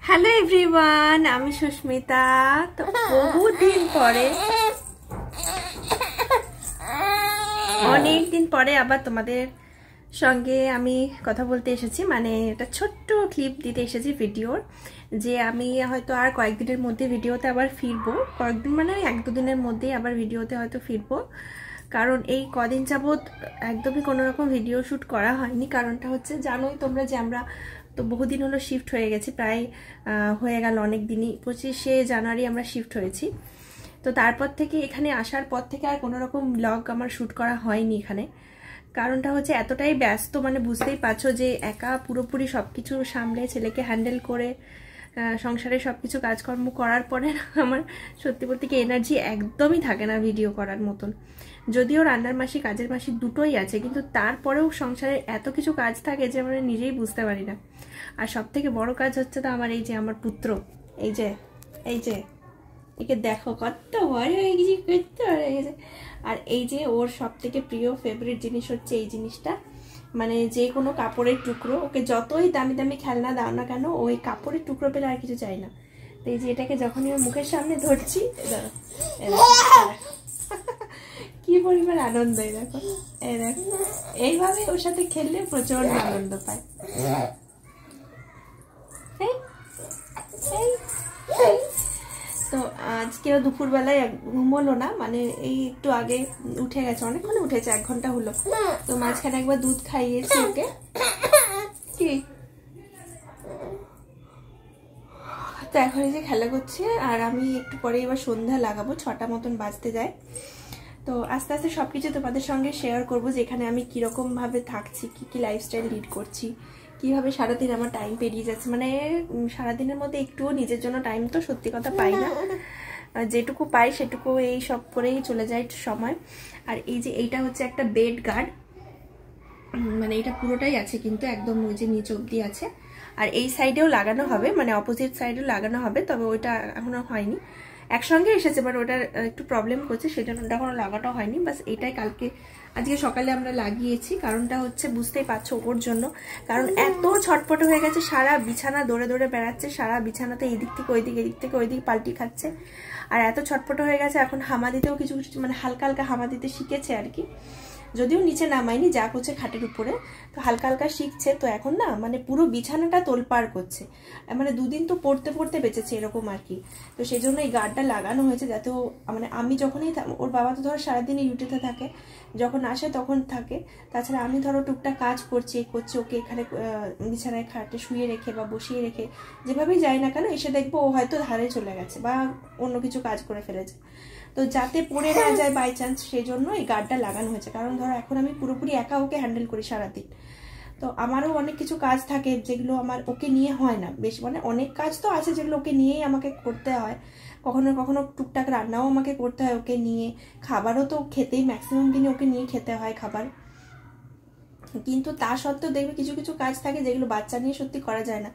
Hello everyone, আমি সুস্মিতা। তো বহুদিন পরে, অনেক দিন পরে আবার তোমাদের সঙ্গে আমি কথা বলতে এসেছি। মানে একটা ছোট্ট ক্লিপ দিতে এসেছি ভিডিওর, যে আমি হয়তো আর কয়েকদিনের মধ্যে ভিডিওতে আবার ফিরবো। কয়েকদিন মানে এক দুদিনের মধ্যেই আবার ভিডিওতে হয়তো ফিরবো, কারণ এই কদিন যাবৎ একদমই কোনো রকম ভিডিও শ্যুট করা হয়নি। কারণটা হচ্ছে, জানোই তোমরা যে আমরা তো বহুদিন হলো শিফট হয়ে গেছি, প্রায় হয়ে গেল অনেক দিনই। 25শে জানুয়ারি আমরা শিফট হয়েছি। তো তারপর থেকে এখানে আসার পর থেকে আর কোনো রকম ব্লগ আমার শ্যুট করা হয়নি এখানে। কারণটা হচ্ছে এতটাই ব্যস্ত, মানে বুঝতেই পারছো যে একা পুরোপুরি সব কিছু সামলে ছেলেকে হ্যান্ডেল করে সংসারে সব কিছু কাজকর্ম করার পরে আমার সত্যি বলতে কি এনার্জি একদমই থাকে না ভিডিও করার মতন। যদিও রান্নার মাসি কাজের মাসি দুটোই আছে, কিন্তু তারপরেও সংসারে এত কিছু কাজ থাকে যে আমরা নিজেই বুঝতে পারি না। আর সব থেকে বড় কাজ হচ্ছে তো আমার এই যে আমার পুত্র, এই যে একে দেখো কত ভয় হয়ে গেছি, করতে হয়ে গেছে। আর এই যে ওর সব থেকে প্রিয় ফেভারিট জিনিস হচ্ছে এই জিনিসটা, মানে যে কোনো কাপড়ের টুকরো, ওকে যতই দামি দামি খেলনা দাও না কেন, ওই কাপড়ের টুকরো পেলে আর কিছু চাই না। তো এই যে এটাকে যখনই ওর মুখের সামনে ধরছি, কি পরিমাণ আনন্দ, দেখো এইভাবে ওর সাথে খেললে প্রচন্ড আনন্দ পায়। তো আজকেও দুপুরবেলায় ঘুমোলো না, মানে এই একটু আগে উঠে গেছে, অনেকক্ষণ উঠেছে, 1 ঘন্টা হলো। তো মাঝখানে একবার দুধ খাইয়েছি ওকে। কি তো এখন এই যে খেলা করছে, আর আমি একটু পরে এবার সন্ধ্যা লাগাবো, 6টা মতন বাজতে যায়। তো আস্তে আস্তে সবকিছু তোমাদের সঙ্গে শেয়ার করবো, যে এখানে আমি কিরকম ভাবে থাকছি, কি লাইফস্টাইল লিড করছি, কিভাবে সারাদিন আমার টাইম পেরিয়ে যাচ্ছে। মানে সারাদিনের মধ্যে একটুও নিজের জন্য টাইম তো সত্যি কথা পাই না, যেটুকু পাই সেটুকু এই সব করেই চলে যায় সময়। আর এই যে এইটা হচ্ছে একটা বেড গার্ড, মানে এটা পুরোটাই আছে কিন্তু একদম ওই যে নিচ অব্দি আছে। আর এই সাইডেও লাগানো হবে, মানে অপোজিট সাইডেও লাগানো হবে, তবে ওইটা এখনো হয়নি। একসঙ্গে এসেছে, বাট ওটার একটু প্রবলেম করছে, সেটা এখনো লাগানো হয়নি। বাস এটাই আজকে সকালে আমরা লাগিয়েছি। কারণটা হচ্ছে বুঝতেই পারছো ওর জন্য, কারণ এত ছটপট হয়ে গেছে, সারা বিছানা দৌড়ে দৌড়ে বেড়াচ্ছে, সারা বিছানাতে এদিক থেকে ওইদিক, এদিক থেকে ওইদিক পাল্টি খাচ্ছে। আর এত ছটপট হয়ে গেছে, এখন হামা দিতেও কিছু কিছু মানে হালকা হালকা হামা দিতে শিখেছে আর কি, যদিও নিচে নামাইনি, যা করছে খাটের উপরে, তো হালকা হালকা শিখছে। তো এখন না মানে পুরো বিছানাটা তোলপাড় করছে, মানে দুদিন তো পড়তে পড়তে বেঁচেছে এরকম আর কি। তো সেই জন্য এই গার্ডটা লাগানো হয়েছে, যাতে ও মানে আমি যখনই, ওর বাবা তো ধরো সারাদিনই ডিউটিতে থাকে, যখন আসে তখন থাকে। তাছাড়া আমি ধরো টুকটাক কাজ করছি ওকে এখানে বিছানায় খাটে শুয়ে রেখে বা বসিয়ে রেখে, যেভাবেই যাই না কেন, এসে দেখবো ও হয়তো ধারে চলে গেছে বা অন্য কিছু কাজ করে ফেলেছে। তো যাতে পড়ে না যায় বাই চান্স, সেই জন্য এই গার্ডটা লাগানো হয়েছে। কারণ ধরো এখন আমি পুরোপুরি একা ওকে হ্যান্ডেল করি সারাদিন, তো আমারও অনেক কিছু কাজ থাকে যেগুলো আমার ওকে নিয়ে হয় না বেশ, মানে অনেক কাজ তো আছে যেগুলো ওকে নিয়েই আমাকে করতে হয়। কখনো কখনো টুকটাক রান্নাও আমাকে করতে হয় ওকে নিয়ে, খাবারও তো খেতেই ম্যাক্সিমাম দিনে ওকে নিয়ে খেতে হয় খাবার। কিন্তু তা সত্ত্বেও দেখবে কিছু কিছু কাজ থাকে যেগুলো বাচ্চা নিয়ে সত্যি করা যায় না।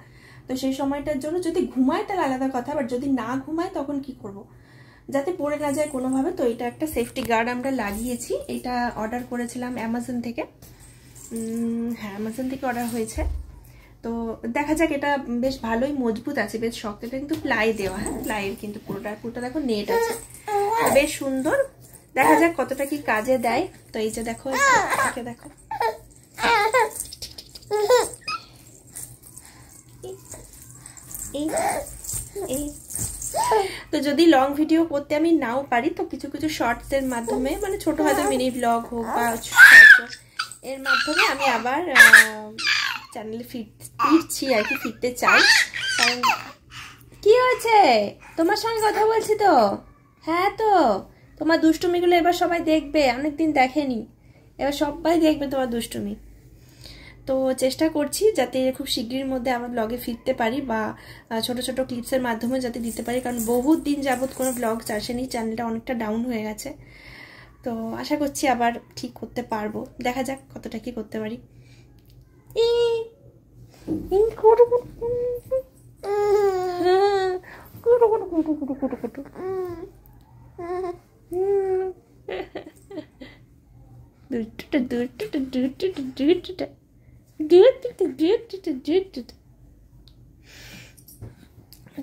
তো সেই সময়টার জন্য যদি ঘুমায় তাহলে আলাদা কথা, বাট যদি না ঘুমায় তখন কি করব, যাতে পড়ে না যায় কোনোভাবে। তো এটা একটা সেফটি গার্ড আমরা লাগিয়েছি, এটা অর্ডার করেছিলাম অ্যামাজন থেকে। হ্যাঁ, অ্যামাজন থেকে অর্ডার হয়েছে। তো দেখা যাক, এটা বেশ ভালোই মজবুত আছে, বেশ শক্ত। এটা কিন্তু প্লাই দেওয়া, হ্যাঁ প্লাইয়ের কিন্তু পুরোটা দেখো নেট আছে, বেশ সুন্দর। দেখা যাক কতটা কি কাজে দেয়। তো এই যে দেখো, দেখো এই তো যদি লং ভিডিও করতে আমি নাও পারি, তো কিছু কিছু শর্টসের মাধ্যমে, মানে ছোট হয়তো মিনি ব্লগ হোক বা এর মাধ্যমে আমি আবার চ্যানেলে ফিরছি আর কি, ফিরতে চাই। কারণ কি হয়েছে, তোমার সঙ্গে কথা বলছি তো। হ্যাঁ, তো তোমার দুষ্টুমিগুলো এবার সবাই দেখবে, অনেকদিন দেখেনি, এবার সবাই দেখবে তোমার দুষ্টুমি। তো চেষ্টা করছি যাতে খুব শীঘ্রের মধ্যে আমার ব্লগে ফিরতে পারি, বা ছোট ছোট ক্লিপসের মাধ্যমে যাতে দিতে পারি, কারণ বহুত দিন যাবত কোনো ব্লগ আসেনি, চ্যানেলটা অনেকটা ডাউন হয়ে গেছে। তো আশা করছি আবার ঠিক করতে পারবো, দেখা যাক কতটা কি করতে পারি।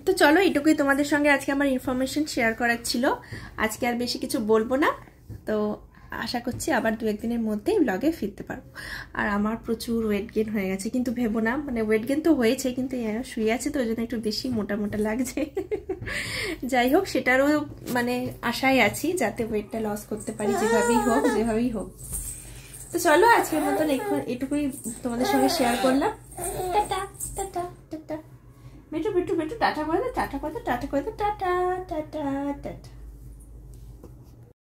তো চলো, এটুকুই তোমাদের সঙ্গে আজকে আমার ইনফরমেশন শেয়ার করার ছিল। আজকে আর বেশি কিছু বলবো না। তো আশা করছি আবার 2-1 দিনের মধ্যেই ব্লগে ফিরতে পারবো। আর আমার প্রচুর ওয়েট গেন হয়ে গেছে, কিন্তু ভেবো না, মানে ওয়েট গেন তো হয়েছে, কিন্তু শুয়ে আছে তো ওই জন্য একটু বেশি মোটা মোটা লাগছে। যাই হোক, সেটারও মানে আশায় আছি যাতে ওয়েটটা লস করতে পারি, যেভাবেই হোক। তো চলো, আজকের মতন এটুকুই তোমাদের সঙ্গে শেয়ার করলাম। Tata tata tata. বেটু টাটা করে দাও, টাটা।